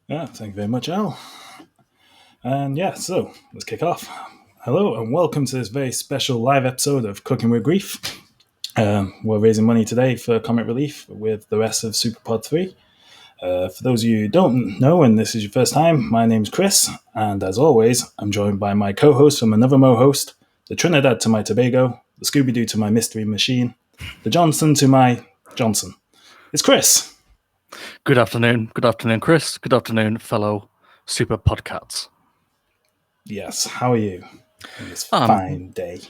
Yeah, thank you very much, Al. And yeah, so let's kick off. Hello, and welcome to this very special live episode of Cooking with Grief. We're raising money today for comic relief with the rest of SuperPod 3. For those of you who don't know, and this is your first time, my name's Chris, and as always, I'm joined by my co-host from another Mo-host, the Trinidad to my Tobago, the Scooby-Doo to my Mystery Machine, the Johnson to my Johnson. It's Chris. Good afternoon, Chris. Good afternoon, fellow Super Podcats. Yes, how are you on this fine day?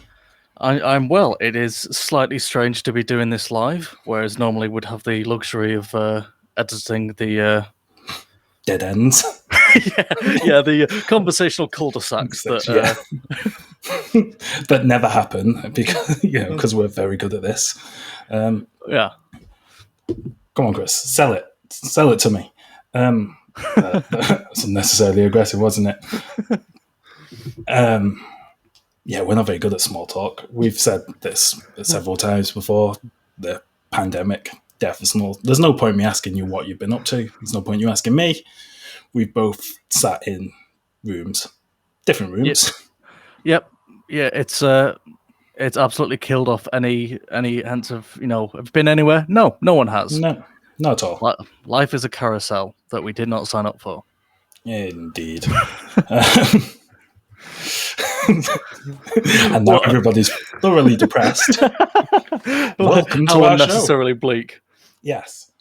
I'm well. It is slightly strange to be doing this live, whereas normally would have the luxury of editing the dead ends. the conversational cul-de-sacs that that never happen because we're very good at this. Yeah. Come on, Chris, sell it to me. That's unnecessarily aggressive, wasn't it? Yeah, we're not very good at small talk. We've said this several times before. The pandemic, death is small. There's no point me asking you what you've been up to. There's no point you asking me. We've both sat in rooms, different rooms. Yep. Yeah, it's absolutely killed off any hint of, have you been anywhere? No one has. No, not at all. Life is a carousel that we did not sign up for. Indeed. And now everybody's thoroughly depressed. Welcome to our unnecessarily show. Bleak. Yes.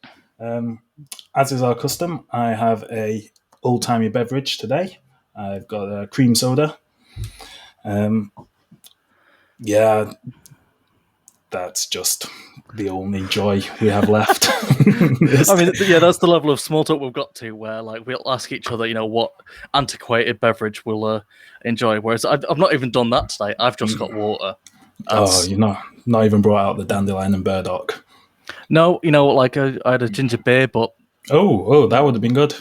As is our custom, I have a old-timey beverage today. I've got a cream soda. Yeah, that's just the only joy we have left. I mean, yeah, that's the level of small talk we've got to, where we'll ask each other, what antiquated beverage we'll enjoy. Whereas I've not even done that today. I've just got water. You're not even brought out the dandelion and burdock. No, I had a ginger beer, but oh, that would have been good.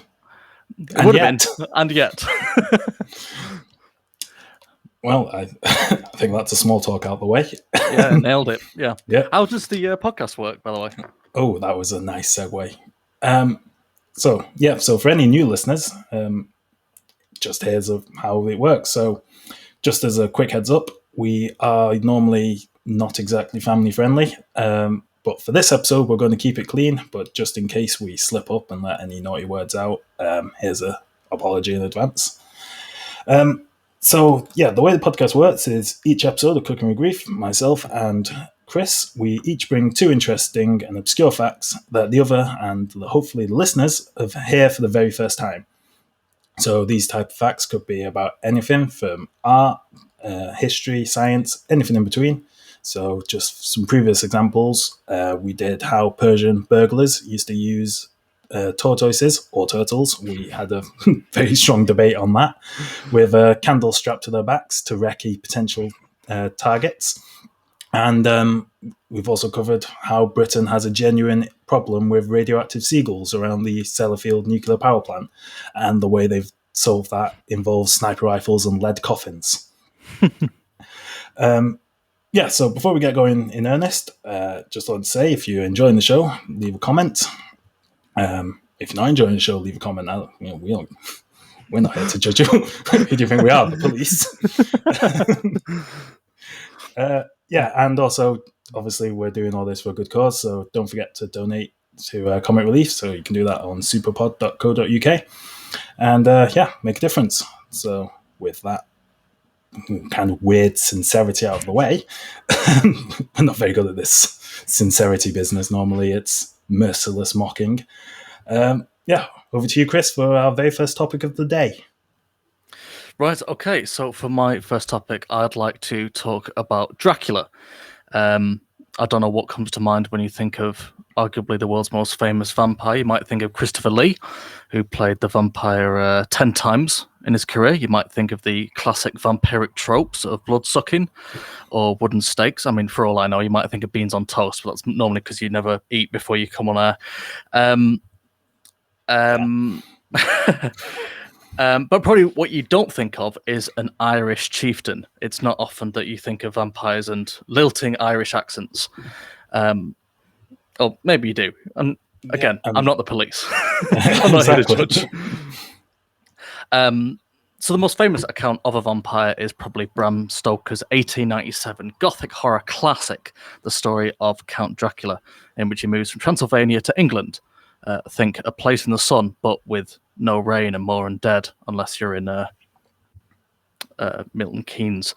It would have been, and yet. Well, I think that's a small talk out the way. Yeah, nailed it. Yeah. How does the podcast work, by the way? Oh, that was a nice segue. So for any new listeners, just here's how it works. So just as a quick heads up, we are normally not exactly family friendly, but for this episode, we're going to keep it clean. But just in case we slip up and let any naughty words out, here's an apology in advance. So, the way the podcast works is each episode of Cooking with Grief, myself and Chris, we each bring two interesting and obscure facts that the other and hopefully the listeners have heard for the very first time. So these type of facts could be about anything from art, history, science, anything in between. So just some previous examples. We did how Persian burglars used to use tortoises or turtles. We had a very strong debate on that, with a candle strapped to their backs to recce potential targets. And we've also covered how Britain has a genuine problem with radioactive seagulls around the Sellafield nuclear power plant, and the way they've solved that involves sniper rifles and lead coffins. So before we get going in earnest, just want to say, if you're enjoying the show, leave a comment. If you're not enjoying the show, leave a comment. We're not here to judge you. Who do you think we are? The police. And also, obviously, we're doing all this for a good cause, so don't forget to donate to Comic Relief. So you can do that on superpod.co.uk. And make a difference. So with that kind of weird sincerity out of the way, we're not very good at this sincerity business. Normally, it's merciless mocking. Over to you, Chris, for our very first topic of the day. Right, okay, so for my first topic, I'd like to talk about Dracula. I don't know what comes to mind when you think of arguably the world's most famous vampire. You might think of Christopher Lee, who played the vampire 10 times in his career. You might think of the classic vampiric tropes of blood-sucking or wooden stakes. I mean, for all I know, you might think of beans on toast, but that's normally because you never eat before you come on air. But probably what you don't think of is an Irish chieftain. It's not often that you think of vampires and lilting Irish accents. Or maybe you do. I'm not the police. I'm not here to judge. So the most famous account of a vampire is probably Bram Stoker's 1897 Gothic horror classic, the story of Count Dracula, in which he moves from Transylvania to England. Think A Place in the Sun, but with no rain and more undead, unless you're in Milton Keynes.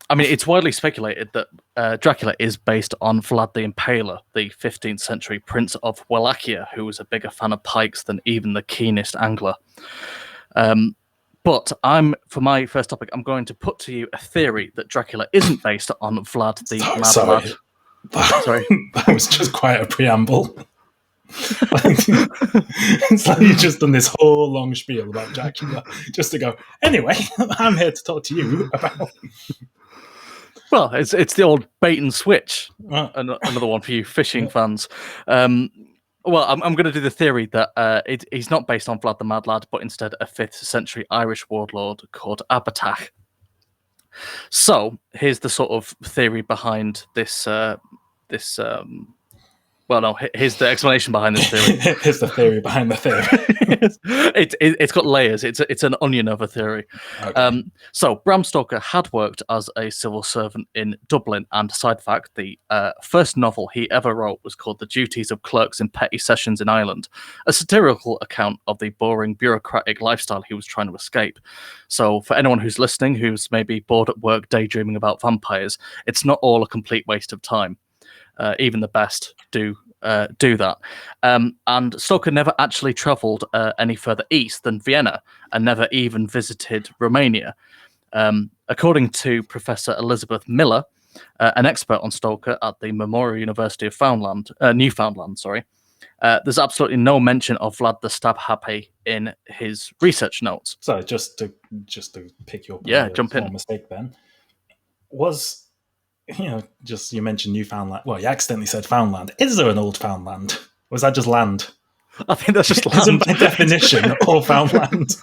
It's widely speculated that Dracula is based on Vlad the Impaler, the 15th century Prince of Wallachia, who was a bigger fan of pikes than even the keenest angler. But for my first topic, I'm going to put to you a theory that Dracula isn't based on Vlad the Mad Lad. Sorry. That was just quite a preamble. It's like you've just done this whole long spiel about Dracula just to go, anyway, I'm here to talk to you about... Well, it's the old bait and switch. Another one for you fishing fans. Well, I'm going to do the theory that he's not based on Vlad the Mad Lad, but instead a 5th century Irish warlord called Abatach. So here's the sort of theory behind this. Here's the explanation behind this theory. Here's the theory behind the theory. It's got layers. It's an onion of a theory. Okay. So Bram Stoker had worked as a civil servant in Dublin, and side fact, the first novel he ever wrote was called The Duties of Clerks in Petty Sessions in Ireland, a satirical account of the boring bureaucratic lifestyle he was trying to escape. So for anyone who's listening, who's maybe bored at work daydreaming about vampires, it's not all a complete waste of time. Even the best do that. And Stoker never actually travelled any further east than Vienna and never even visited Romania. According to Professor Elizabeth Miller, an expert on Stoker at the Memorial University of Newfoundland, there's absolutely no mention of Vlad the Stab Happy in his research notes. So just to pick you up, jump in. Mistake then was. You mentioned Newfoundland. Well, you accidentally said Foundland. Is there an old Foundland? Or was that just land? I think that's just land. Isn't by definition all Foundland?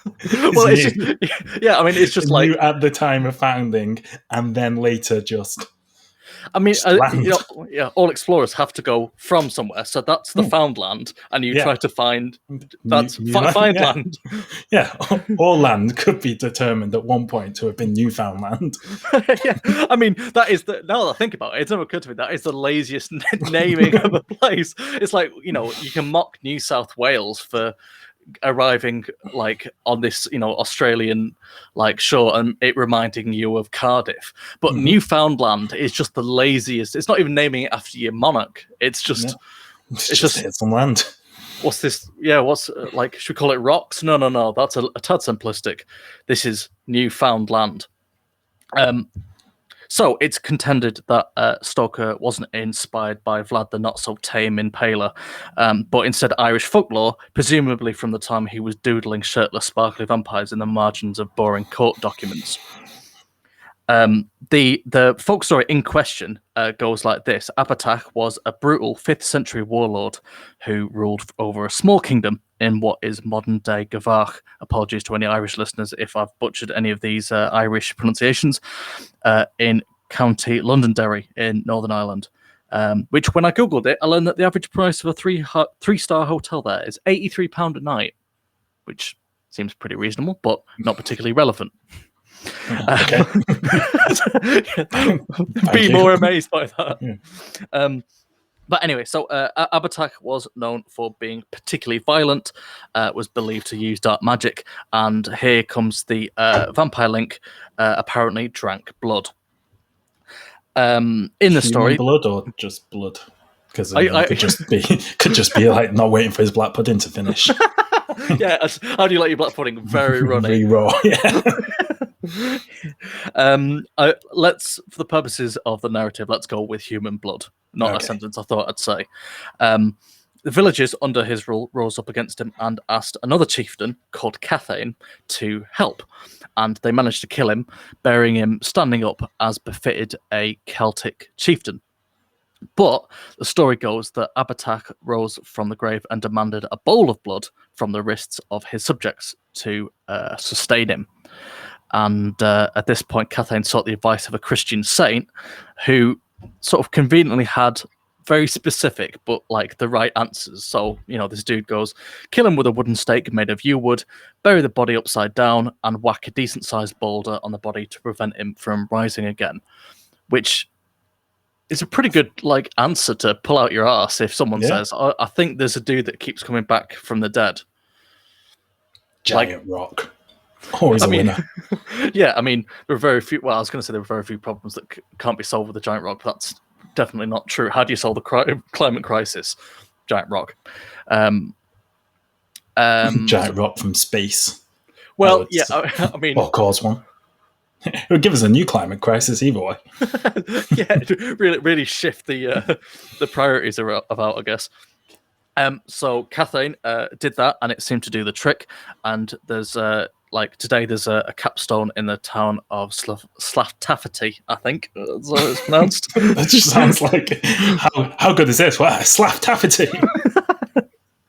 Well, it's just like new at the time of founding, and then later just. All explorers have to go from somewhere, so that's the found land, and you try to find find land. Yeah, all land could be determined at one point to have been Newfoundland. Yeah, that is now that I think about it, it's never occurred to me that is the laziest naming of a place. It's like you can mock New South Wales for arriving on this Australian shore and it reminding you of Cardiff, but Newfoundland is just the laziest. It's not even naming it after your monarch. It's just hit some land. What's this? Should we call it rocks? No, that's a tad simplistic. This is Newfoundland. So it's contended that Stoker wasn't inspired by Vlad the Not-So-Tame Impaler, but instead Irish folklore, presumably from the time he was doodling shirtless, sparkly vampires in the margins of boring court documents. The folk story in question goes like this. Abatach was a brutal 5th century warlord who ruled over a small kingdom in what is modern-day Gavach. Apologies to any Irish listeners if I've butchered any of these Irish pronunciations. In County Londonderry in Northern Ireland, which when I googled it, I learned that the average price of a three-star hotel there is £83 a night, which seems pretty reasonable, but not particularly relevant. Okay. Be more amazed by that. Yeah. But anyway, so Abatach was known for being particularly violent, was believed to use dark magic, and here comes the vampire link, apparently drank blood. In the story, blood or just blood? Because could just be like not waiting for his black pudding to finish. Yeah, how do you like your black pudding? Very runny. Very raw, yeah. Let's, for the purposes of the narrative, let's go with human blood. Not a sentence I thought I'd say. The villagers under his rule rose up against him and asked another chieftain called Cathane to help. And they managed to kill him, burying him standing up as befitted a Celtic chieftain. But the story goes that Abatach rose from the grave and demanded a bowl of blood from the wrists of his subjects to sustain him. And at this point, Cathane sought the advice of a Christian saint who sort of conveniently had very specific, but like the right answers. So, this dude goes, kill him with a wooden stake made of yew wood, bury the body upside down, and whack a decent sized boulder on the body to prevent him from rising again. Which is a pretty good answer to pull out your ass if someone says, I think there's a dude that keeps coming back from the dead. Giant rock. Always a winner. Yeah, I mean, there are very few. Well, I was going to say there are very few problems that can't be solved with a giant rock. But that's definitely not true. How do you solve the climate crisis? Giant rock. Giant rock from space. Well, yeah, I mean, or cause one. It would give us a new climate crisis either way. Yeah, really shift the priorities about, I guess. So Cathane did that, and it seemed to do the trick. And there's today there's a capstone in the town of Slaftafety, I think that's how it's pronounced. That just sounds like how good is this? Wow, Slaftafety.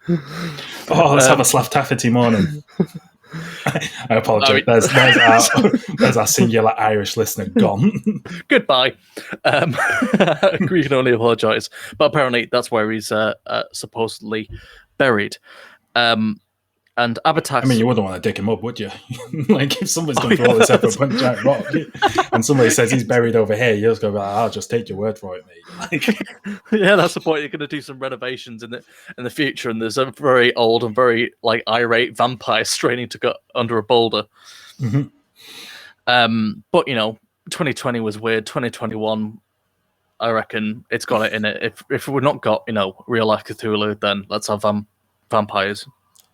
Let's have a Slaftafety morning. I apologize. There's our singular Irish listener gone. Goodbye. We can only apologise. But apparently that's where he's supposedly buried. And Abatas... I mean, you wouldn't want to dig him up, would you? If somebody's going through all this effort on giant rock, and somebody says he's buried over here, you just go, I'll just take your word for it, mate. Yeah, that's the point. You're going to do some renovations in the future, and there's a very old and very irate vampire straining to get under a boulder. Mm-hmm. But 2020 was weird. 2021, I reckon it's got it in it. If we've not got real life Cthulhu, then let's have vampires.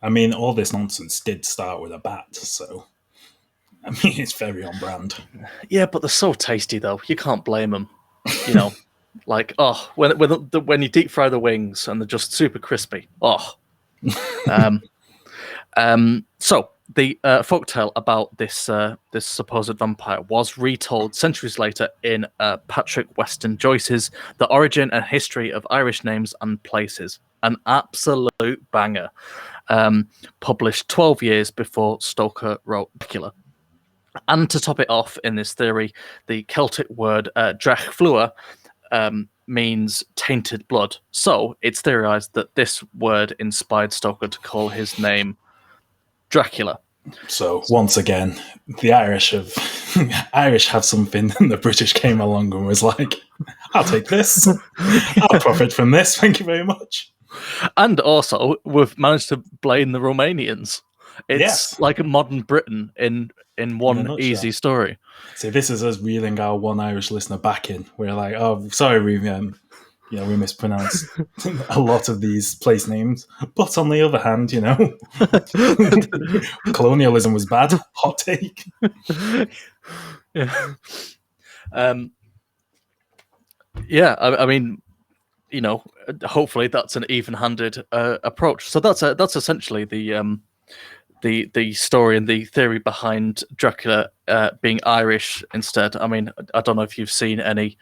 I mean, all this nonsense did start with a bat, so I mean, it's very on brand. Yeah, but they're so tasty, though. You can't blame them. When you deep fry the wings and they're just super crispy. So the folktale about this supposed vampire was retold centuries later in Patrick Weston Joyce's The Origin and History of Irish Names and Places. An absolute banger. Published 12 years before Stoker wrote Dracula. And to top it off in this theory, the Celtic word drachflua means tainted blood. So it's theorized that this word inspired Stoker to call his name Dracula. So once again, the Irish have something, and the British came along and was like, I'll take this. I'll profit from this. Thank you very much. And also, we've managed to blame the Romanians. It's like a modern Britain in one easy story. See, this is us reeling our one Irish listener back in. We're like, oh, sorry, we mispronounced a lot of these place names. But on the other hand, colonialism was bad. Hot take. Yeah. I mean, hopefully that's an even-handed approach. So that's essentially the story and the theory behind Dracula being Irish instead. I mean, I don't know if you've seen any,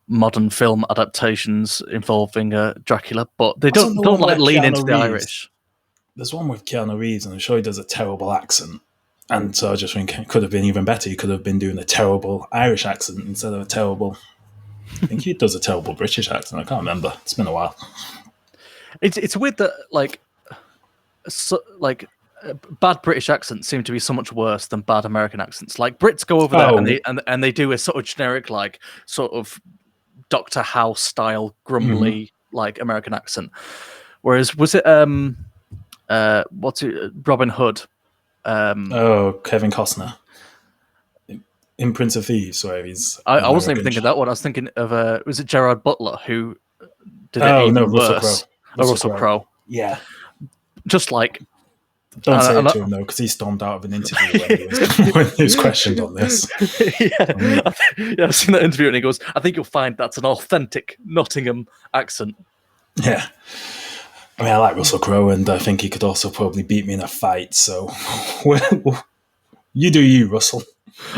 modern film adaptations involving Dracula, but they don't lean into the Irish. There's one with Keanu Reeves, and I'm sure he does a terrible accent. And so I just think it could have been even better. He could have been doing a terrible Irish accent instead of a terrible... I think he does a terrible British accent. I can't remember. It's been a while. It's weird that bad British accents seem to be so much worse than bad American accents. Like Brits go over there and they do a sort of generic sort of Doctor House style grumbly American accent. Whereas was it Robin Hood? Kevin Costner. In Prince of Thieves, where he's... I wasn't even thinking of that one. I was thinking of, was it Gerard Butler who did it Russell Crowe. Yeah. Just like... Don't say it to him, though, because he stormed out of an interview when he was questioned on this. I've seen that interview, and he goes, I think you'll find that's an authentic Nottingham accent. Yeah. I mean, I like Russell Crowe, and I think he could also probably beat me in a fight, so... you do you, Russell.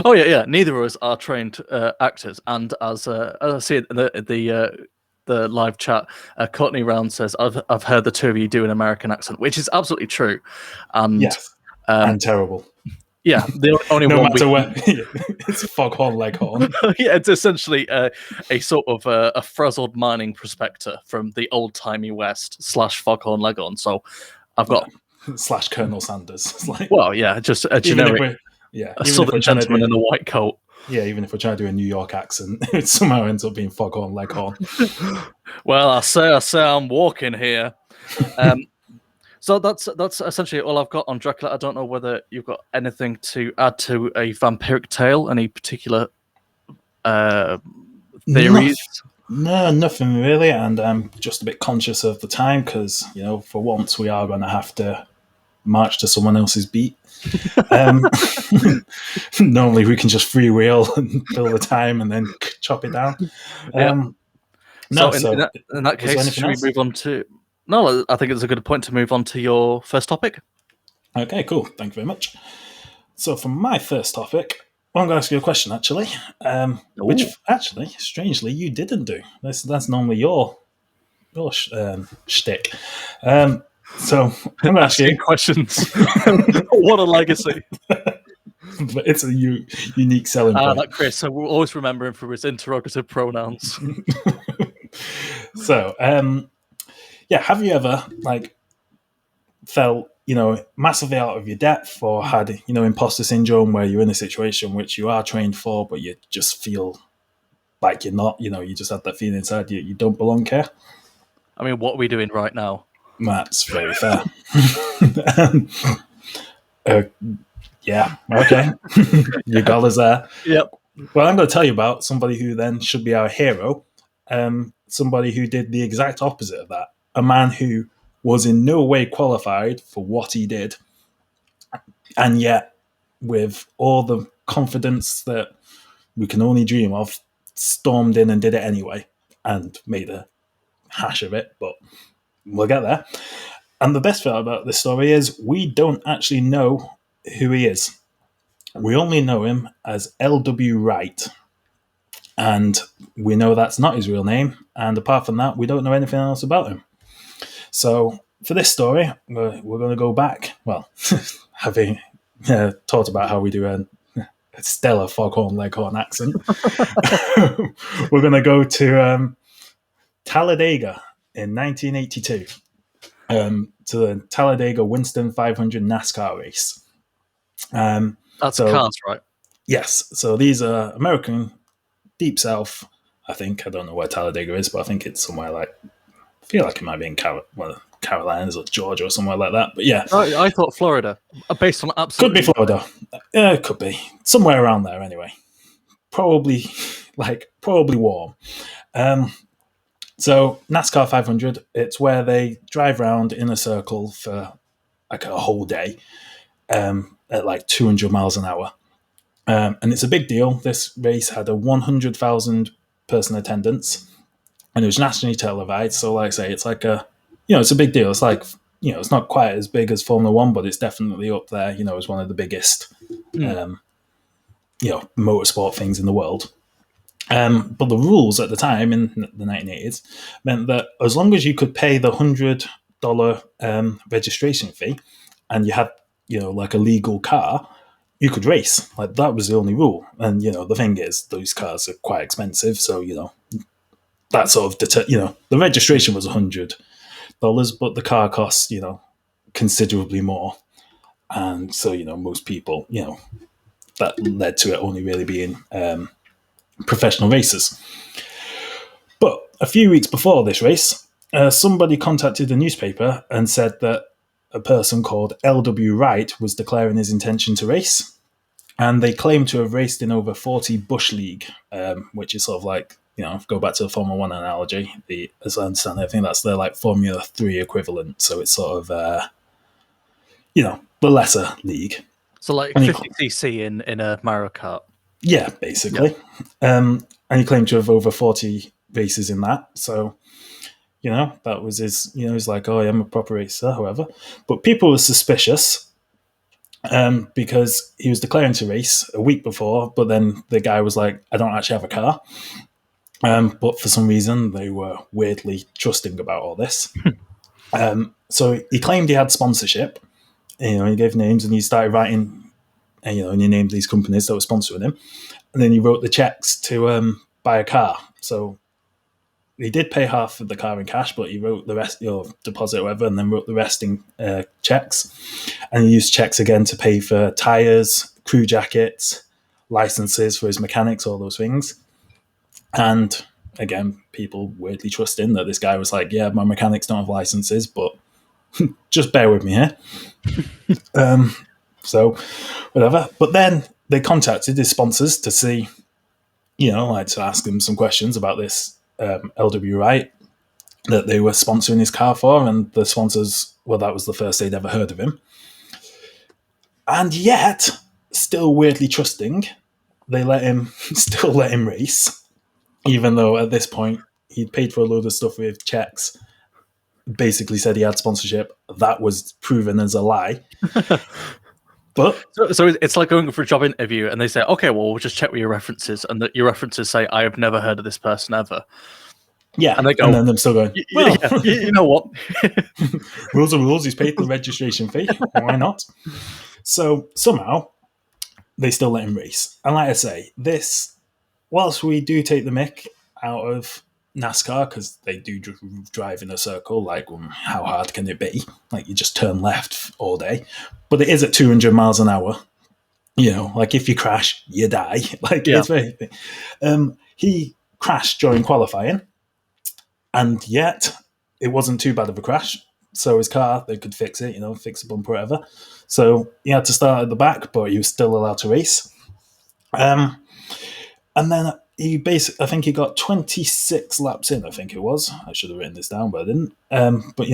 Oh yeah. Neither of us are trained actors, and as I see it in the live chat, Courtney Round says, "I've heard the two of you do an American accent," which is absolutely true. And yes, and terrible. Yeah, the only No one we matter where. It's Foghorn Leghorn. yeah, it's essentially a sort of a frazzled mining prospector from the old timey West / Foghorn Leghorn. So I've got / Colonel Sanders. It's like, well, yeah, just a even if generic we're a even if we're southern trying to gentleman do in a white coat. even if we're trying to do a New York accent, it somehow ends up being Foghorn Leghorn. Well, I say I'm walking here. So that's essentially all I've got on Dracula. I don't know whether you've got anything to add to a vampiric tale, any particular theories. No, nothing really, and I'm just a bit conscious of the time because for once we are going to have to march to someone else's beat. Normally we can just freewheel and fill the time and then chop it down. So No, in that was there case, anything should we else? move on to? No, I think it's a good point to move on to your first topic. Okay, cool. Thank you very much. So for my first topic, well, I'm going to ask you a question, actually, which actually, strangely, you didn't do. That's normally your shtick. So I'm going to ask you questions. What a legacy! But it's a unique selling point. That Chris, so we'll always remember him for his interrogative pronouns. So, have you ever felt massively out of your depth, or had imposter syndrome where you're in a situation which you are trained for, but you just feel like you're not? You just have that feeling inside you don't belong here. I mean, what are we doing right now? That's very fair. Yeah, okay. You got us there. Yep. Well, I'm going to tell you about somebody who then should be our hero. Somebody who did the exact opposite of that. A man who was in no way qualified for what he did, and yet, with all the confidence that we can only dream of, stormed in and did it anyway, and made a hash of it. But we'll get there. And the best part about this story is we don't actually know who he is. We only know him as L.W. Wright. And we know that's not his real name. And apart from that, we don't know anything else about him. So for this story, we're going to go back. Well, having talked about how we do a stellar Foghorn Leghorn accent, we're going to go to Talladega in 1982. To the Talladega Winston 500 NASCAR race. That's cars, right? Yes. So these are American Deep South. I think. I don't know where Talladega is, but I think it's somewhere I feel like it might be in Carolinas or Georgia or somewhere like that. But yeah. I thought Florida, based on absolutely. Could be Florida. Yeah, it could be. Somewhere around there anyway. Probably warm. So NASCAR 500, it's where they drive around in a circle for a whole day at 200 miles an hour. And it's a big deal. This race had a 100,000 person attendance, and it was nationally televised. So like I say, it's it's a big deal. It's it's not quite as big as Formula One, but it's definitely up there, as one of the biggest, motorsport things in the world. But the rules at the time in the 1980s meant that as long as you could pay the $100 registration fee and you had, a legal car, you could race. That was the only rule. And, the thing is, those cars are quite expensive. So, that sort of, the registration was $100, but the car costs, considerably more. And so, most people, that led to it only really being professional racers. But a few weeks before this race, somebody contacted a newspaper and said that a person called L.W. Wright was declaring his intention to race. And they claim to have raced in over 40 Bush League, which is sort of go back to the Formula One analogy. As I understand it, I think that's their Formula 3 equivalent. So it's sort of, the lesser league. So 50cc in a Mario Kart. Yeah, basically. Yeah. And he claimed to have over 40 races in that. So, that was his, he's like, oh, I'm a proper racer, however. But people were suspicious because he was declaring to race a week before, but then the guy was like, I don't actually have a car. But for some reason, they were weirdly trusting about all this. So he claimed he had sponsorship. He gave names and he started writing and and he named these companies that were sponsoring him, and then he wrote the checks to buy a car. So he did pay half of the car in cash, but he wrote the rest, deposit or whatever, and then wrote the rest in checks. And he used checks again to pay for tires, crew jackets, licenses for his mechanics, all those things. And again, people weirdly trusting that this guy was like, yeah, my mechanics don't have licenses, but just bear with me here. So whatever. But then they contacted his sponsors to see, like to ask them some questions about this LW Wright that they were sponsoring his car for. And the sponsors, well, that was the first they'd ever heard of him. And yet, still weirdly trusting, they still let him race, even though at this point he'd paid for a load of stuff with checks, basically said he had sponsorship. That was proven as a lie. But so it's like going for a job interview and they say, okay, well, we'll just check with your references, and that your references say, I have never heard of this person ever. Yeah, and they go, and then I'm still going, well, yeah, you know what? Rules are rules. He's paid the registration fee. Why not? So somehow they still let him race. And like I say, this, whilst we do take the mick out of NASCAR because they do drive in a circle, like how hard can it be? Like you just turn left all day, but it is at 200 miles an hour. Like if you crash, you die. Like it's very. He crashed during qualifying, and yet it wasn't too bad of a crash. So his car, they could fix it, fix a bumper, whatever. So he had to start at the back, but he was still allowed to race. And then I think he got 26 laps in, I think it was. I should have written this down, but I didn't. But,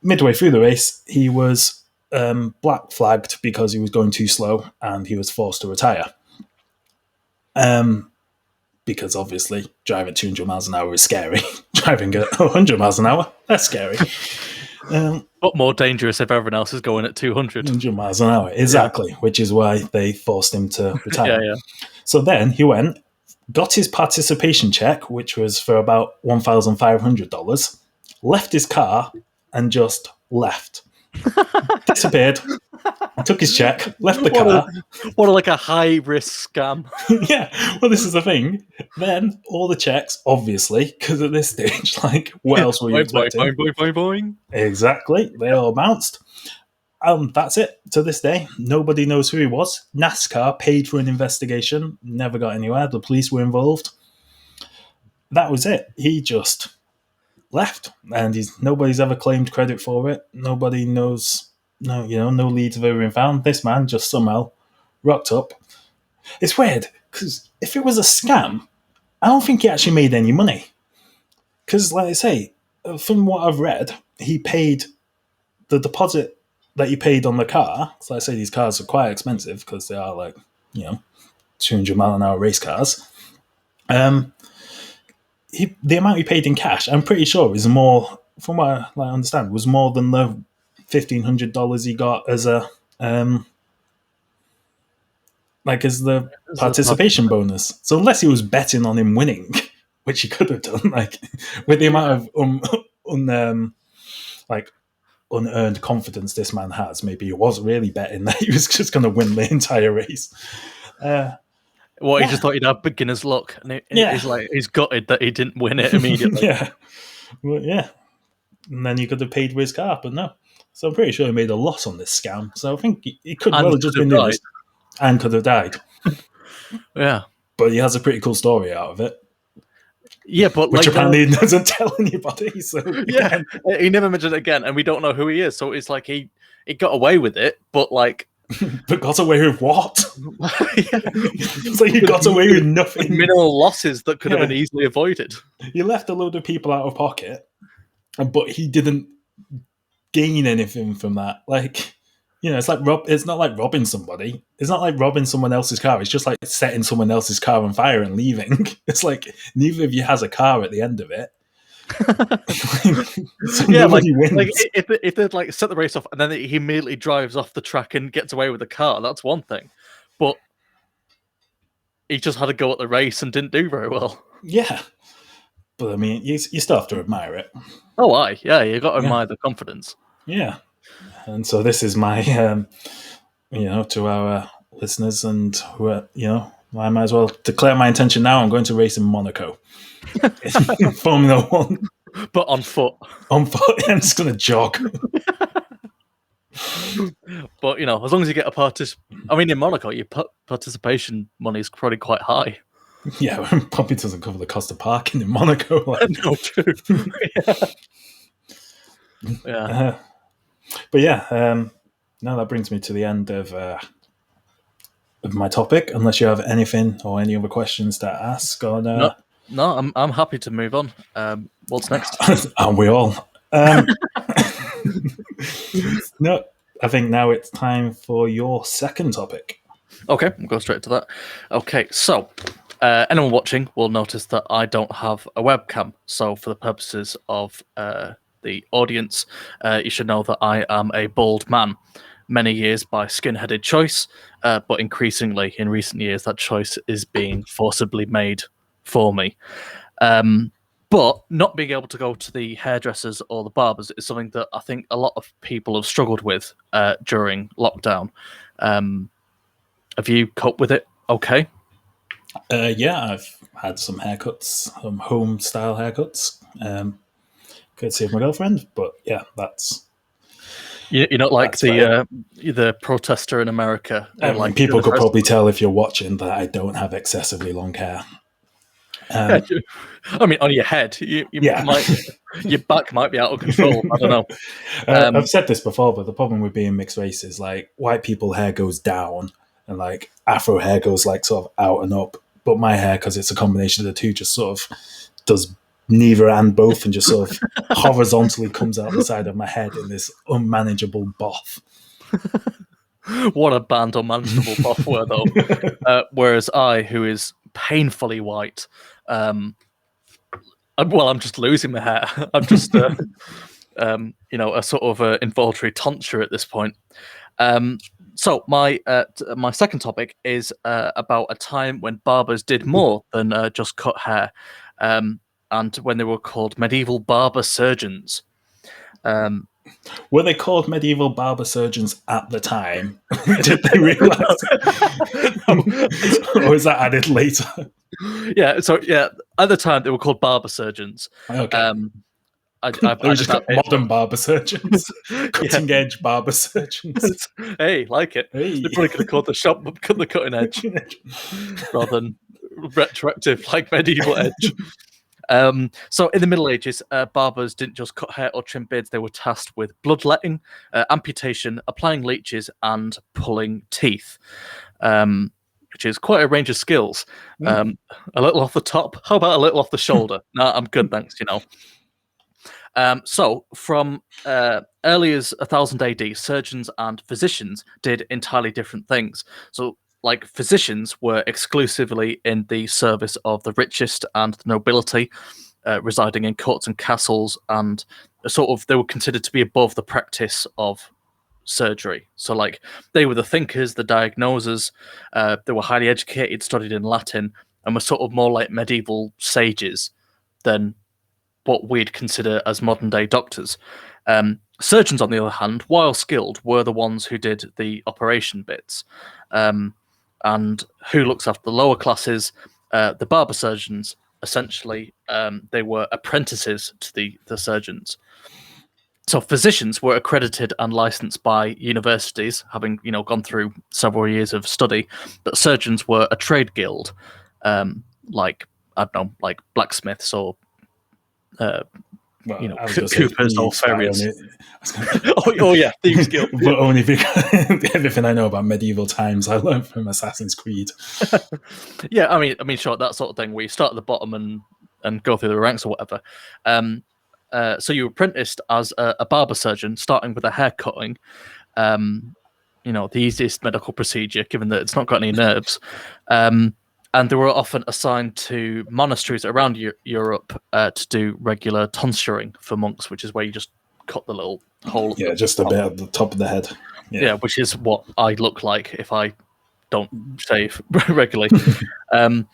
midway through the race, he was black flagged because he was going too slow and he was forced to retire. Because obviously driving 200 miles an hour is scary. Driving at 100 miles an hour, that's scary. But more dangerous if everyone else is going at 200. 100 miles an hour, exactly, which is why they forced him to retire. Yeah. So then he went, got his participation check, which was for about $1,500, left his car, and just left. Disappeared, took his check, left the car. What a high-risk scam. Yeah, well, this is the thing. Then all the checks, obviously, because at this stage, like, what else were you expecting? Boing. Exactly, they all bounced. That's it. To this day, nobody knows who he was. NASCAR paid for an investigation, never got anywhere. The police were involved. That was it. He just left, and nobody's ever claimed credit for it. Nobody knows. No leads have ever been found. This man just somehow rocked up. It's weird because if it was a scam, I don't think he actually made any money. Because, like I say, from what I've read, he paid the deposit that he paid on the car. So I say these cars are quite expensive because they are 200 mile an hour race cars. The amount he paid in cash, I'm pretty sure, is more, from what I understand, was more than the $1,500 he got as as the participation bonus. So unless he was betting on him winning, which he could have done, with the amount of unearned confidence this man has, maybe he was really betting that he was just going to win the entire race. He just thought he'd have beginner's luck, and he's gutted that he didn't win it immediately. And then he could have paid with his car, but no. So I'm pretty sure he made a loss on this scam. So I think he could well have just been in this and could have died. Yeah, but he has a pretty cool story out of it. Yeah, but which apparently he doesn't tell anybody. So yeah, he never mentioned it again, and we don't know who he is. So it's like he got away with it, but but got away with what? It's like he got away with nothing. Minimal losses that could have been easily avoided. He left a load of people out of pocket, but he didn't gain anything from that. It's like it's not like robbing somebody. It's not like robbing someone else's car. It's just like setting someone else's car on fire and leaving. It's like neither of you has a car at the end of it. So nobody wins. If they'd set the race off and then he immediately drives off the track and gets away with the car, that's one thing. But he just had to go at the race and didn't do very well. Yeah. But I mean, you still have to admire it. Oh, you got to admire the confidence. Yeah. And so this is my, to our listeners and who are, I might as well declare my intention now. I'm going to race in Monaco in Formula One. But on foot. On foot, I'm just going to jog. But, as long as you get in Monaco, your participation money is probably quite high. Yeah, probably doesn't cover the cost of parking in Monaco. No, true. Yeah. But yeah, now that brings me to the end of my topic. Unless you have anything or any other questions to ask on. No, I'm happy to move on. What's next? Aren't we all? No, I think now it's time for your second topic. Okay, we'll go straight to that. Okay, so anyone watching will notice that I don't have a webcam. So for the purposes of the audience, you should know that I am a bald man. Many years by skin-headed choice, but increasingly in recent years that choice is being forcibly made for me. But not being able to go to the hairdressers or the barbers is something that I think a lot of people have struggled with during lockdown. Have you coped with it okay? Yeah, I've had some haircuts, some home-style haircuts. Courtesy of my girlfriend, but yeah, that's... You're not like the protester in America. People could probably tell if you're watching that I don't have excessively long hair. On your head, your back might be out of control. I don't know. I've said this before, but the problem with being mixed race is white people hair goes down and Afro hair goes sort of out and up. But my hair, because it's a combination of the two, just sort of does neither and both and just sort of horizontally comes out the side of my head in this unmanageable boff. What a band unmanageable boff were, though. Whereas I, who is painfully white, I'm just losing my hair. I'm just, a sort of involuntary tonsure at this point. So my second topic is about a time when barbers did more than just cut hair. And when they were called medieval barber surgeons. Were they called medieval barber surgeons at the time? Did they realise? Or was that added later? Yeah, so at the time they were called barber surgeons. Okay. They were just modern barber surgeons, cutting edge barber surgeons. Hey, like it. Hey. They probably could have called the shop the cutting edge rather than retroactive like medieval edge. So in the Middle Ages, barbers didn't just cut hair or trim beards, they were tasked with bloodletting, amputation, applying leeches, and pulling teeth, which is quite a range of skills. A little off the top. How about a little off the shoulder? No, I'm good, thanks, So from early as 1000 AD, surgeons and physicians did entirely different things. So physicians were exclusively in the service of the richest and the nobility, residing in courts and castles, and they were considered to be above the practice of surgery. So they were the thinkers, the diagnosers, they were highly educated, studied in Latin, and were sort of more like medieval sages than what we'd consider as modern day doctors. Surgeons, on the other hand, while skilled, were the ones who did the operation bits. And who looks after the lower classes? The barber surgeons. Essentially, they were apprentices to the surgeons. So physicians were accredited and licensed by universities, having gone through several years of study. But surgeons were a trade guild, like blacksmiths or coopers or farriers. Yeah, thieves guild. But only because everything I know about medieval times I learned from Assassin's Creed. Yeah, I mean, sure, that sort of thing where you start at the bottom and go through the ranks or whatever. So you were apprenticed as a barber surgeon, starting with a hair cutting. The easiest medical procedure, given that it's not got any nerves. And they were often assigned to monasteries around Europe to do regular tonsuring for monks, which is where you just cut the little hole. Yeah, just a bit at the top of the head. Yeah, which is what I look like if I don't shave regularly. But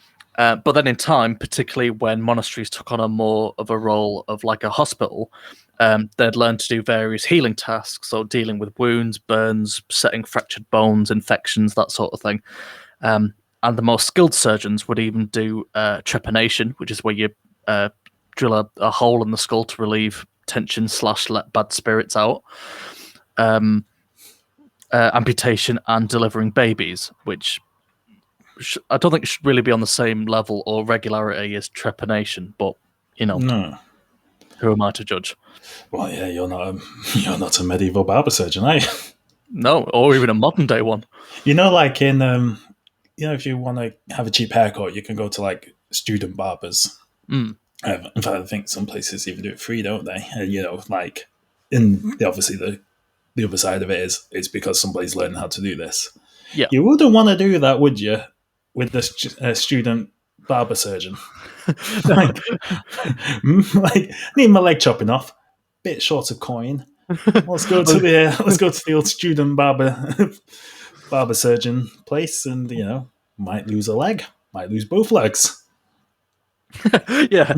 then in time, particularly when monasteries took on a more of a role of like a hospital, They'd learn to do various healing tasks, so dealing with wounds, burns, setting fractured bones, infections, that sort of thing. And the most skilled surgeons would even do trepanation, which is where you drill a hole in the skull to relieve tension / let bad spirits out. Amputation and delivering babies, which I don't think should really be on the same level or regularity as trepanation, but No. who am I to judge? Well, yeah, you're not a medieval barber surgeon, are you? No, or even a modern day one. Like in if you want to have a cheap haircut, you can go to like student barbers. Mm. In fact, I think some places even do it free, don't they? And like obviously the other side of it is it's because somebody's learning how to do this. Yeah. You wouldn't want to do that, would you, with the student barber surgeon? like, need my leg chopping off, bit short of coin. Let's go to the old student barber surgeon place, and might lose a leg, might lose both legs. Yeah,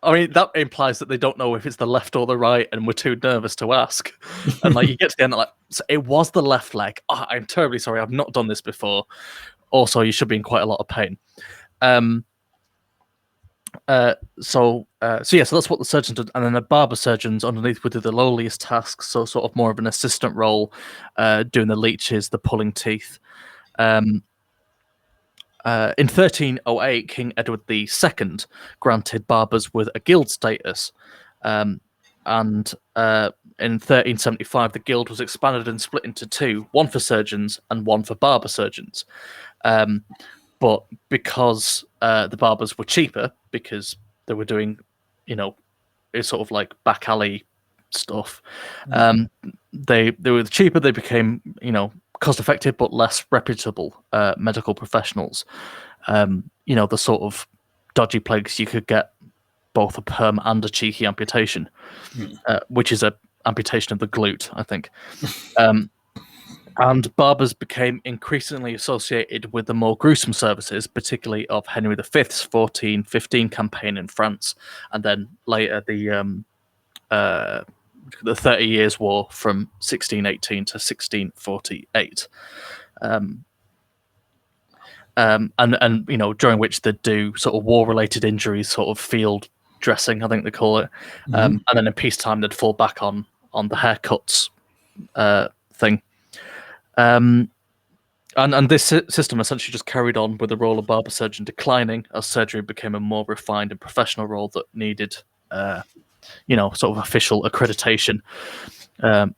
I mean that implies that they don't know if it's the left or the right, and we're too nervous to ask. And like you get to the end, like so it was the left leg. Oh, I'm terribly sorry, I've not done this before. Also, you should be in quite a lot of pain. So that's what the surgeon did, and then the barber surgeons underneath would do the lowliest tasks, so sort of more of an assistant role, doing the leeches, the pulling teeth. In 1308, King Edward II granted barbers with a guild status, and in 1375 the guild was expanded and split into two, one for surgeons and one for barber surgeons. But because the barbers were cheaper, because they were doing, it's sort of like back alley stuff, they were cheaper, they became, cost effective but less reputable medical professionals. The sort of dodgy plagues you could get both a perm and a cheeky amputation, which is a amputation of the glute, I think. And barbers became increasingly associated with the more gruesome services, particularly of Henry V's 1415 campaign in France, and then later the 30 Years' War from 1618 to 1648. And during which they'd do sort of war-related injuries, sort of field dressing, I think they call it. And then in peacetime, they'd fall back on the haircuts thing. And this system essentially just carried on with the role of barber surgeon declining as surgery became a more refined and professional role that needed, sort of official accreditation,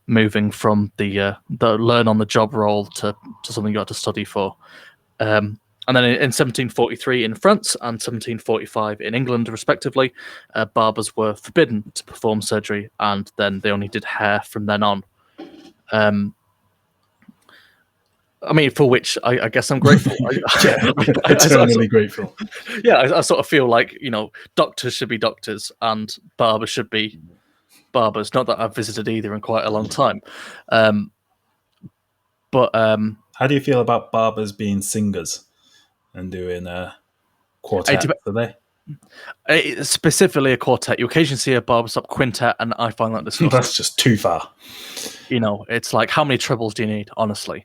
moving from the learn on the job role to something you had to study for. And then in 1743 in France and 1745 in England, respectively, barbers were forbidden to perform surgery, and then they only did hair from then on. I mean, for which I guess I'm grateful. Eternally grateful. Yeah, I sort of feel like, doctors should be doctors and barbers should be barbers. Not that I've visited either in quite a long time. But how do you feel about barbers being singers and doing quartet today? Specifically a quartet. You occasionally see a barbershop quintet, and I find that disgusting. That's just too far. It's like, how many trebles do you need, honestly?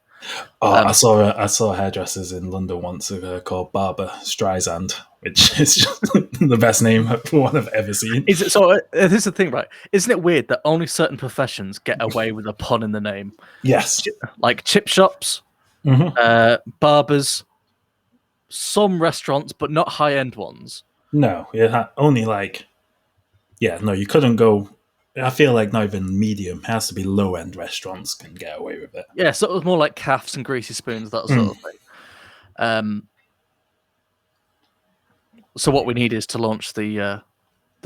I saw hairdressers in London once called Barber Streisand, which is just the best name for one I've ever seen. Is it so? This is the thing, right? Isn't it weird that only certain professions get away with a pun in the name? Yes, like chip shops, barbers, some restaurants, but not high-end ones. No, only you couldn't go. I feel like not even medium. It has to be low-end restaurants can get away with it. Yeah, so it was more like calves and greasy spoons, that sort of thing. So what we need is to launch the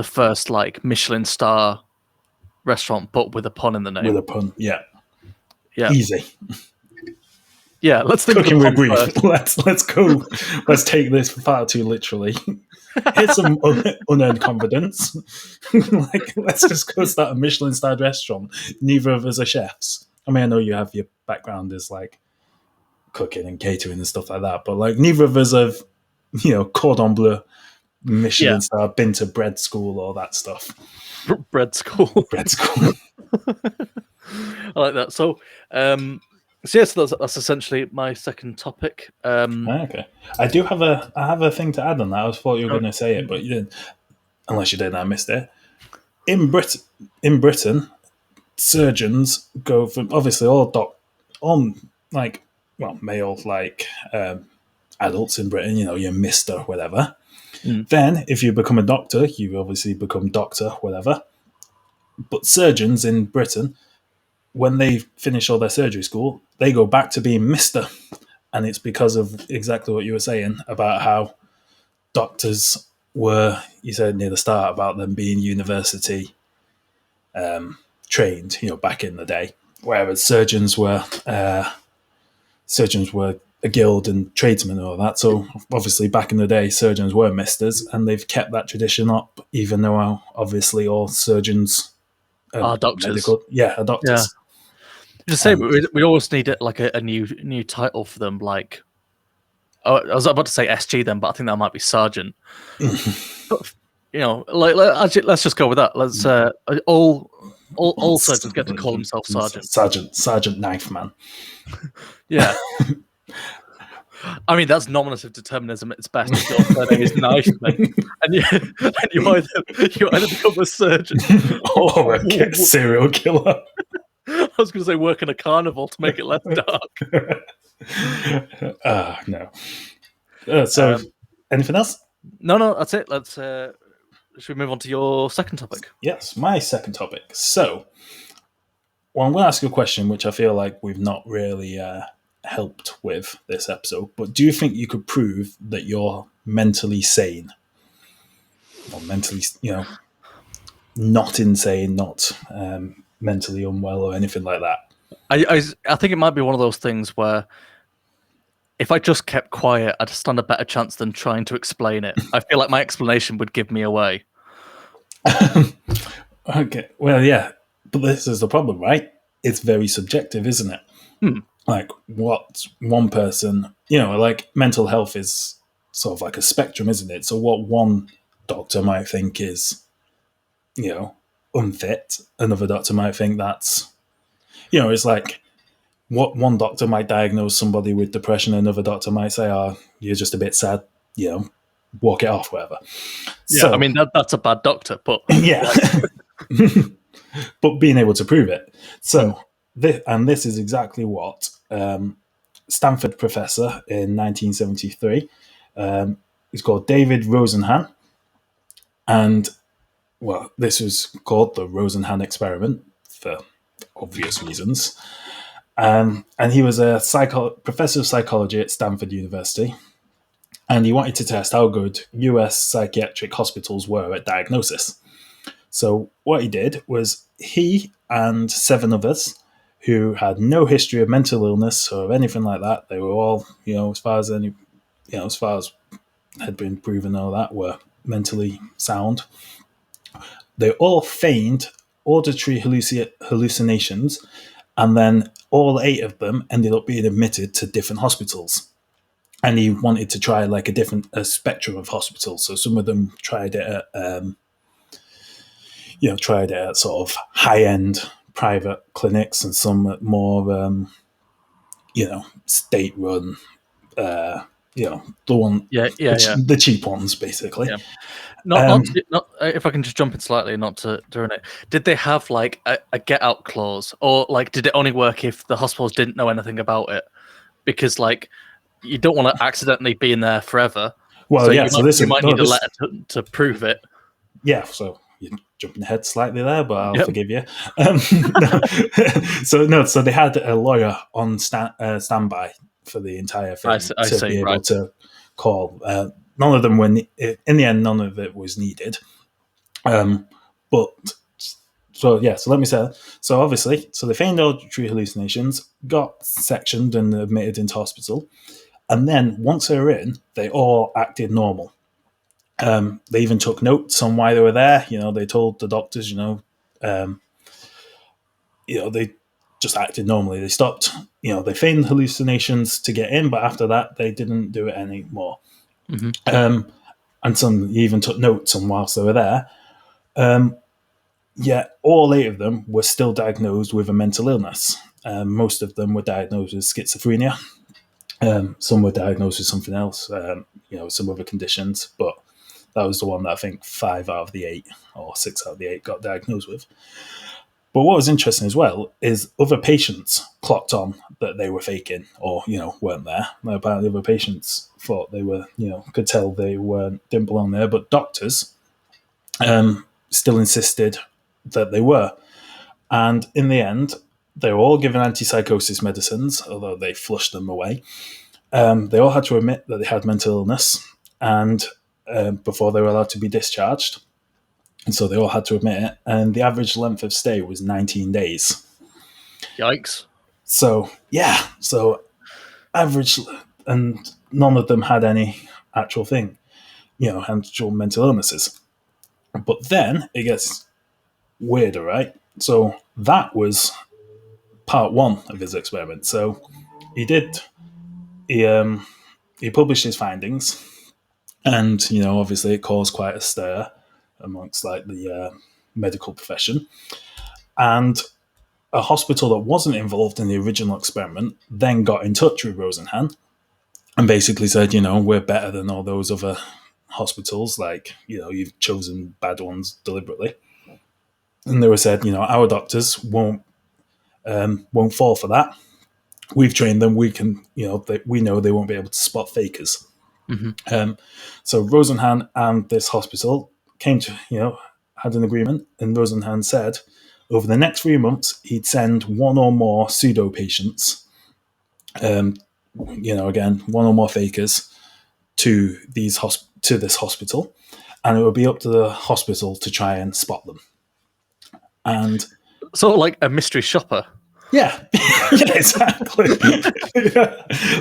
first Michelin star restaurant, but with a pun in the name. With a pun, yeah, easy. Yeah, let's think Cooking of with grief. Let's go. Let's take this far too literally. Here's some unearned confidence. Let's just go start a Michelin starred restaurant. Neither of us are chefs. I mean, I know you have your background as cooking and catering and stuff like that, but neither of us have, cordon bleu, Michelin star, been to bread school, all that stuff. Bread school. Bread school. I like that. So, yes, that's essentially my second topic. Okay, I have a thing to add on that. I thought you were going to say it, but you didn't. Unless you did, I missed it. In Britain, surgeons go from obviously all like male adults in Britain. You know, you're Mister whatever. Then, if you become a doctor, you obviously become Doctor whatever. But surgeons in Britain, when they finish all their surgery school, they go back to being Mister, and it's because of exactly what you were saying about how doctors were. You said near the start about them being university trained, back in the day, whereas surgeons were a guild and tradesmen and all that. So obviously, back in the day, surgeons were misters, and they've kept that tradition up, even though obviously all surgeons Are doctors. are doctors. Just say we always need it like a new title for them. Like, I was about to say SG then, but I think that might be sergeant. But, let's just go with that. Let's all surgeons get to call themselves sergeant. Sergeant Knife Man. Yeah. I mean, that's nominative determinism at its best. If your surname is Knife Man, and you either become a surgeon or a serial killer. I was going to say work in a carnival to make it less dark. No. So, anything else? No, that's it. Let's. Should we move on to your second topic? Yes, my second topic. So, I'm going to ask you a question which I feel like we've not really helped with this episode. But do you think you could prove that you're mentally sane, or mentally, not insane, not mentally unwell, or anything like that? I think it might be one of those things where if I just kept quiet, I'd stand a better chance than trying to explain it. I feel like my explanation would give me away. Okay, well, yeah, but this is the problem, right? It's very subjective, isn't it? Like, what one person, like mental health is sort of like a spectrum, isn't it? So what one doctor might think is, unfit, another doctor might think that's, it's like what one doctor might diagnose somebody with depression, another doctor might say, "Oh, you're just a bit sad, walk it off, whatever." Yeah, so, I mean that's a bad doctor, but yeah, but being able to prove it. So, this is exactly what Stanford professor in 1973. He's called David Rosenhan, and this was called the Rosenhan experiment for obvious reasons. And he was a professor of psychology at Stanford University, and he wanted to test how good US psychiatric hospitals were at diagnosis. So what he did was he and 7 others who had no history of mental illness or anything like that, they were all, as far as had been proven, all that were mentally sound. They all feigned auditory hallucinations, and then all 8 of them ended up being admitted to different hospitals. And he wanted to try like a spectrum of hospitals. So some of them tried it at sort of high-end private clinics, and some at more state-run, the cheap ones, basically. Yeah. Not if I can just jump in slightly, not to ruin it. Did they have like a get-out clause, or like did it only work if the hospitals didn't know anything about it? Because like you don't want to accidentally be in there forever. Well, so you might need a letter to prove it. Yeah, so you're jumping ahead slightly there, but I'll forgive you. So they had a lawyer on standby for the entire thing to be able to call. None of them were. In the end, none of it was needed. So let me say. So obviously, they feigned auditory hallucinations, got sectioned and admitted into hospital, and then once they were in, they all acted normal. They even took notes on why they were there. They told the doctors, they just acted normally. They stopped. They feigned hallucinations to get in, but after that, they didn't do it anymore. Mm-hmm. And some even took notes on whilst they were there. Yet all 8 of them were still diagnosed with a mental illness. Most of them were diagnosed with schizophrenia. Some were diagnosed with something else, some other conditions, but that was the one that I think 5 out of the 8 or 6 out of the 8 got diagnosed with. But what was interesting as well is other patients clocked on that they were faking or, weren't there. Apparently other patients thought they were, could tell they didn't belong there, but doctors still insisted that they were. And in the end, they were all given antipsychosis medicines, although they flushed them away. They all had to admit that they had mental illness and before they were allowed to be discharged. And so they all had to admit it. And the average length of stay was 19 days. Yikes. So, yeah. So average, and none of them had any actual thing, actual mental illnesses. But then it gets weirder, right? So that was part 1 of his experiment. So he published his findings, and obviously it caused quite a stir amongst like the medical profession. And a hospital that wasn't involved in the original experiment then got in touch with Rosenhan and basically said, we're better than all those other hospitals. Like, you've chosen bad ones deliberately. And they were said, our doctors won't fall for that. We've trained them. We can, we know they won't be able to spot fakers. Mm-hmm. So Rosenhan and this hospital came to, had an agreement, and Rosenhan said over the next 3 months he'd send one or more pseudo patients, again, one or more fakers to this hospital, and it would be up to the hospital to try and spot them. And sort of like a mystery shopper. Yeah, yeah, exactly.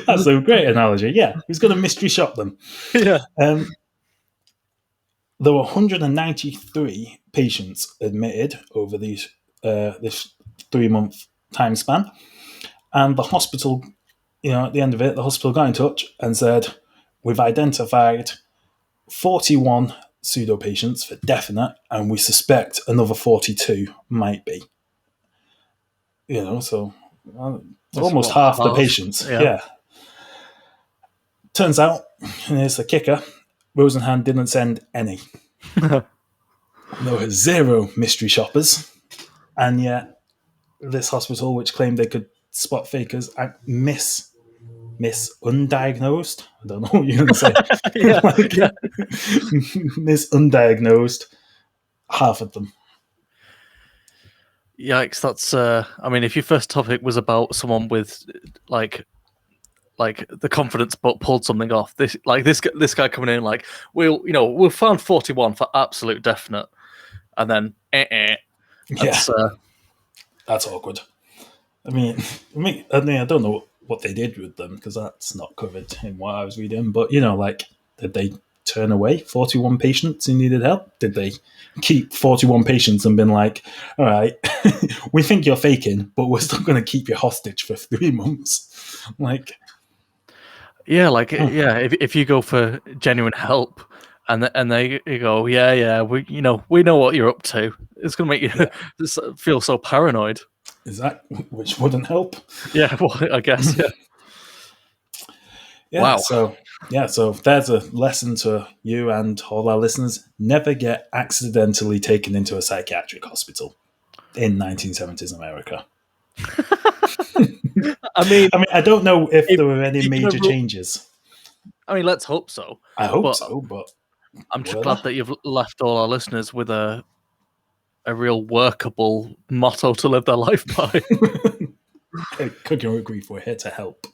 That's a great analogy. Yeah, he's going to mystery shop them. Yeah. There were 193 patients admitted over this 3-month time span, and the hospital, at the end of it, the hospital got in touch and said, "We've identified 41 pseudo patients for definite, and we suspect another 42 might be." So almost half the patients. Yeah. Turns out, and here's the kicker, Rosenhan didn't send any. There were 0 mystery shoppers, and yet this hospital, which claimed they could spot fakers, undiagnosed. I don't know what you're going to say. Undiagnosed half of them. Yikes! That's. I mean, if your first topic was about someone with like the confidence but pulled something off, this guy coming in like, we'll find 41 for absolute definite, and then that's, that's awkward. I mean, I don't know what they did with them because that's not covered in what I was reading. But did they turn away 41 patients who needed help? Did they keep 41 patients and been like, all right, we think you're faking, but we're still going to keep you hostage for 3 months? If you go for genuine help and they go, we know what you're up to, it's going to make you feel so paranoid. Is that which wouldn't help? Yeah, well, I guess. Wow. So there's a lesson to you and all our listeners: never get accidentally taken into a psychiatric hospital in 1970s America. I mean, I don't know if there were any major changes. I mean, let's hope so. I hope so, but I'm just glad that you've left all our listeners with a real workable motto to live their life by. Cooking with Grief, we're here to help.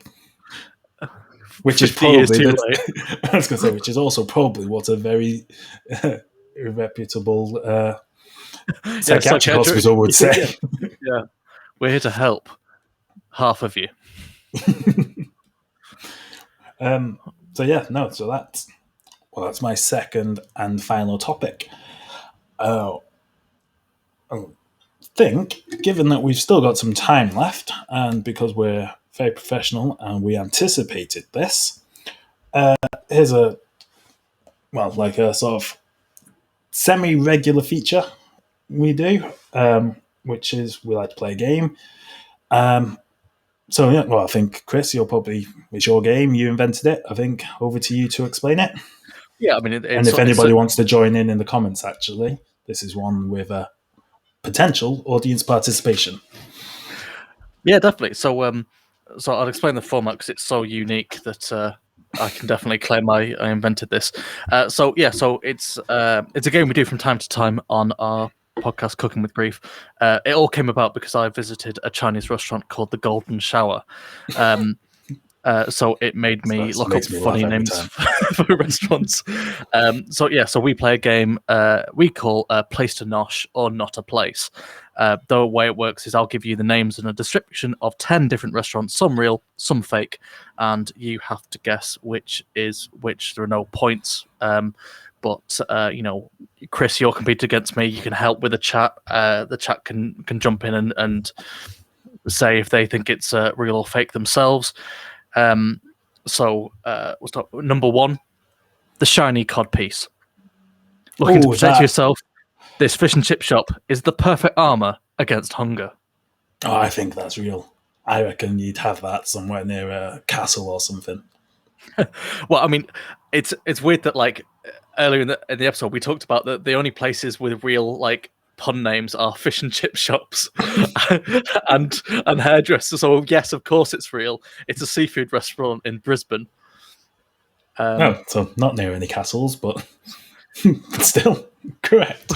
Which is probably I was going to say, which is also probably what a very reputable psychiatric hospital would say. Yeah, we're here to help half of you. So that's my second and final topic. I think, given that we've still got some time left, and because we're very professional and we anticipated this, here's a sort of semi-regular feature we do, which is we like to play a game. So yeah, well, I think Chris, it's your game. You invented it. I think over to you to explain it. Yeah, I mean, And if anybody wants to join in the comments, actually, this is one with a potential audience participation. Yeah, definitely. So I'll explain the format because it's so unique that I can definitely claim I invented this. So it's a game we do from time to time on our podcast, Cooking with Grief. It all came about because I visited a Chinese restaurant called the Golden Shower. So it made me look up funny names for restaurants. So we play a game we call Place to Nosh or Not a Place. The way it works is I'll give you the names and a description of 10 different restaurants, some real, some fake, and you have to guess which is which. There are no points. But Chris, you're competing against me. You can help with the chat. The chat can jump in and say if they think it's real or fake themselves. We'll start with number one, the shiny cod piece. Looking to protect yourself, this fish and chip shop is the perfect armor against hunger. Oh, I think that's real. I reckon you'd have that somewhere near a castle or something. Well, I mean, it's weird that like earlier in the episode we talked about that the only places with real like pun names are fish and chip shops and hairdressers. So yes, of course it's real. It's a seafood restaurant in Brisbane. So not near any castles, but still correct.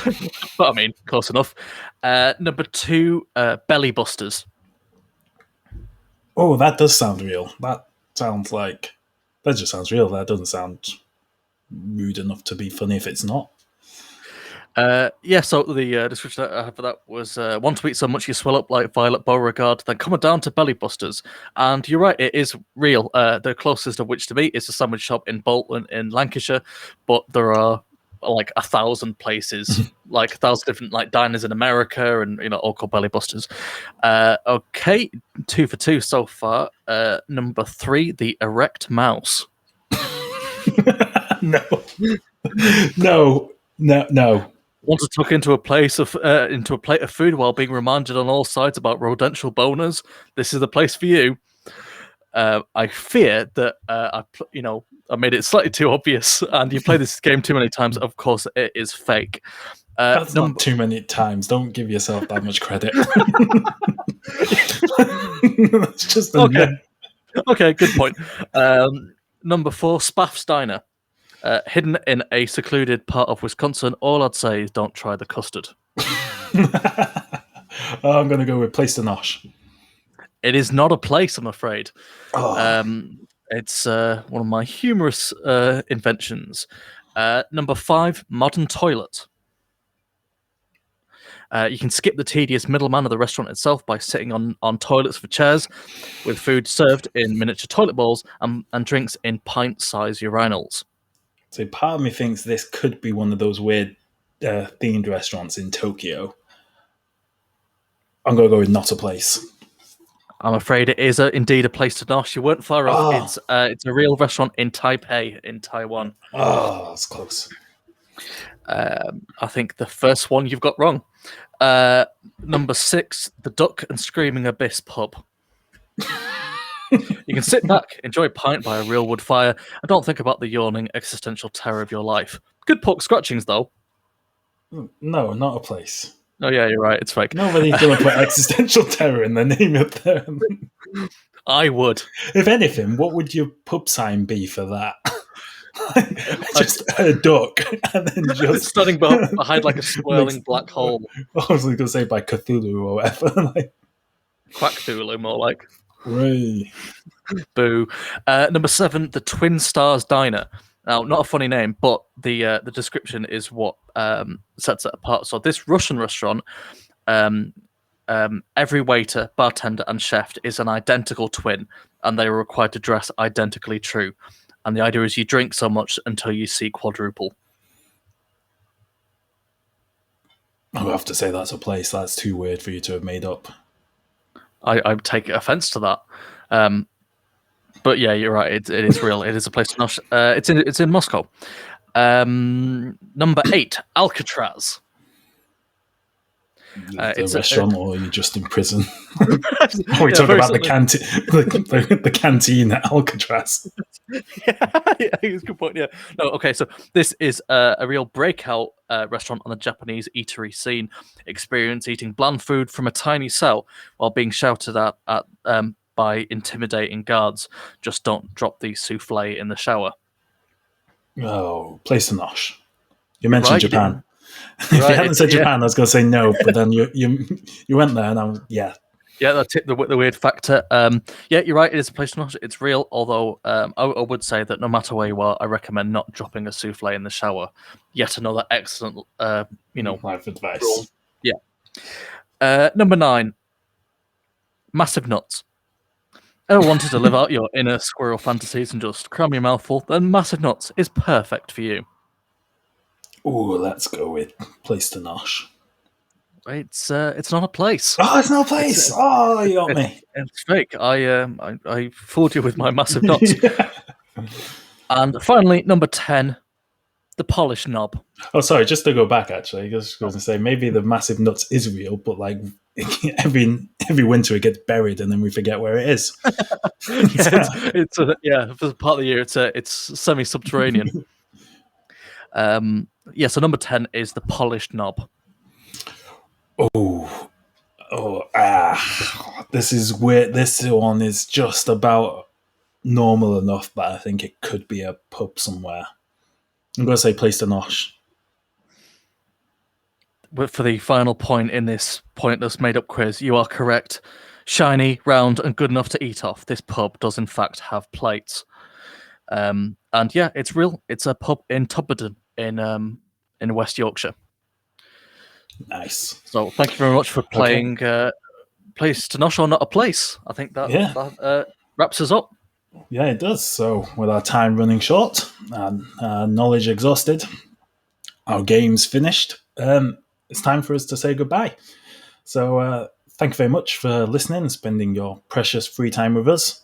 But I mean, close enough. Number two, Belly Busters. Oh, that does sound real. That just sounds real. That doesn't sound rude enough to be funny if it's not. So the description I have for that was want to eat so much you swell up like Violet Beauregard, then come down to Belly Busters. And you're right, it is real. The closest of which to me is a sandwich shop in Bolton in Lancashire, but there are like 1,000 places, like 1,000 different like diners in America, and all called Belly Busters. Okay, 2 for 2 so far. Number 3, the erect mouse. No. Want to tuck into a plate of food while being reminded on all sides about rodential boners? This is the place for you. I fear that I made it slightly too obvious, and you play this game too many times. Of course, it is fake. That's not too many times. Don't give yourself that much credit. That's just okay. Good point. Number 4, Spaff's Diner. Hidden in a secluded part of Wisconsin, all I'd say is don't try the custard. I'm going to go with Place to Nosh. It is not a place, I'm afraid. Oh. It's one of my humorous inventions. Number 5, Modern Toilet. You can skip the tedious middleman of the restaurant itself by sitting on toilets for chairs, with food served in miniature toilet bowls and drinks in pint-sized urinals. So part of me thinks this could be one of those weird themed restaurants in Tokyo. I'm going to go with Not a Place. I'm afraid it is indeed a place to nosh. You weren't far off. It's a real restaurant in Taipei, in Taiwan. Oh, that's close. I think the first one you've got wrong. Number 6, the Duck and Screaming Abyss pub. You can sit back, enjoy a pint by a real wood fire, and don't think about the yawning existential terror of your life. Good pork scratchings, though. No, Not a Place. Oh yeah, you're right. It's fake. Nobody's going to put existential terror in the name of them. I would. If anything, what would your pub sign be for that? Just a duck, and then just standing behind like a swirling black hole. I was going to say by Cthulhu or whatever. Quack Cthulhu, more like. Ray. Boo. Number 7, the Twin Stars Diner. Now, not a funny name, but the description is what sets it apart. So this Russian restaurant, every waiter, bartender, and chef is an identical twin, and they are required to dress identically true. And the idea is you drink so much until you see quadruple. I would have to say that's a place. That's too weird for you to have made up. I take offense to that. But yeah, you're right. It is real. It is a place to nosh. It's in Moscow. Number 8, Alcatraz. The It's restaurant, or you're just in prison? Or we Yeah, talk very about the suddenly. canteen, the canteen at Alcatraz. Yeah, it's a good point. Yeah. No, okay. So this is a real breakout restaurant on the Japanese eatery scene. Experience eating bland food from a tiny cell while being shouted at by intimidating guards. Just don't drop the souffle in the shower. Oh, place to nosh. You You're mentioned right. You Japan. didn't. You're If you right. hadn't It's said Japan, I was going to say no, but then you went there, and I was Yeah, that's it. The weird factor. Yeah, you're right. It is a place to nosh. It's real. Although I would say that no matter where you are, I recommend not dropping a souffle in the shower. Yet another excellent, life advice. rule. Yeah. Number 9, massive nuts. Ever wanted to live out your inner squirrel fantasies and just cram your mouth full? Then massive nuts is perfect for you. Oh, let's go with place to nosh. It's not a place. Oh, it's no place. Oh, you got me. It's fake. I fooled you with my massive nuts. And finally, number 10, the polished knob. Oh, sorry. Just to go back, actually, I was going to say maybe the massive nuts is real, but like every winter it gets buried, and then we forget where it is. It's for part of the year it's semi-subterranean. So number 10 is the polished knob. This is weird. This one is just about normal enough, but I think it could be a pub somewhere. I'm going to say place to nosh. But for the final point in this pointless made-up quiz, you are correct. Shiny, round, and good enough to eat off. This pub does in fact have plates. And yeah, it's real. It's a pub in Tubberton in West Yorkshire. Nice. So thank you very much for playing Place to Nosh or Not a Place. I think that wraps us up. Yeah, it does. So with our time running short and knowledge exhausted, our game's finished, it's time for us to say goodbye. So thank you very much for listening and spending your precious free time with us.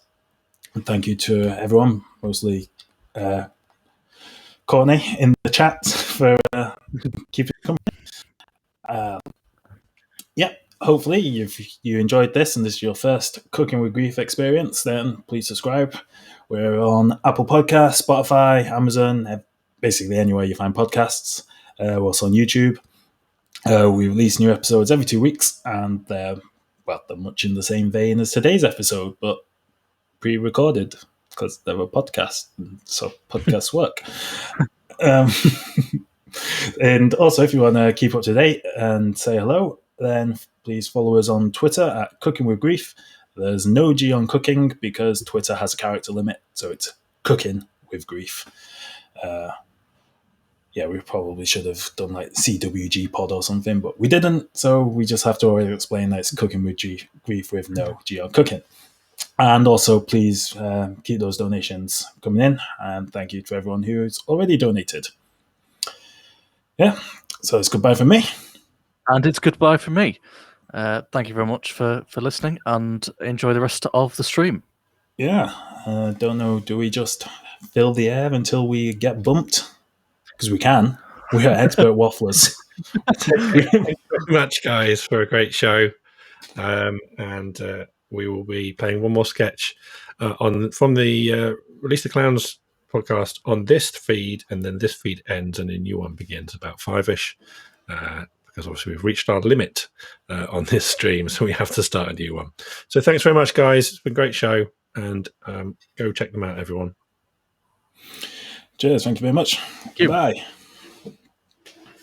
And thank you to everyone, mostly Courtney in the chat, for keeping it coming. Hopefully you enjoyed this and this is your first Cooking with Grief experience, then please subscribe. We're on Apple Podcasts, Spotify, Amazon, basically anywhere you find podcasts. We're also on YouTube. We release new episodes every 2 weeks, and they're much in the same vein as today's episode, but pre-recorded because they're a podcast, so podcasts work. And also, if you want to keep up to date and say hello, then please follow us on Twitter at Cooking with Grief. There's no G on cooking because Twitter has a character limit, so it's Cooking with Grief. We probably should have done like CWG pod or something, but we didn't, so we just have to always explain that it's Cooking with Grief with no G on cooking. And also, please keep those donations coming in, and thank you to everyone who's already donated. Yeah, so it's goodbye from me. And it's goodbye from me. Thank you very much for listening, and enjoy the rest of the stream. Yeah, don't know, do we just fill the air until we get bumped? Because we can. We are expert wafflers. Thank you very much, guys, for a great show. And we will be playing one more sketch from the Release the Clowns podcast on this feed, and then this feed ends and a new one begins about 5ish, because obviously we've reached our limit on this stream, so we have to start a new one. So thanks very much, guys. It's been a great show, and go check them out, everyone. Cheers. Thank you very much. Goodbye.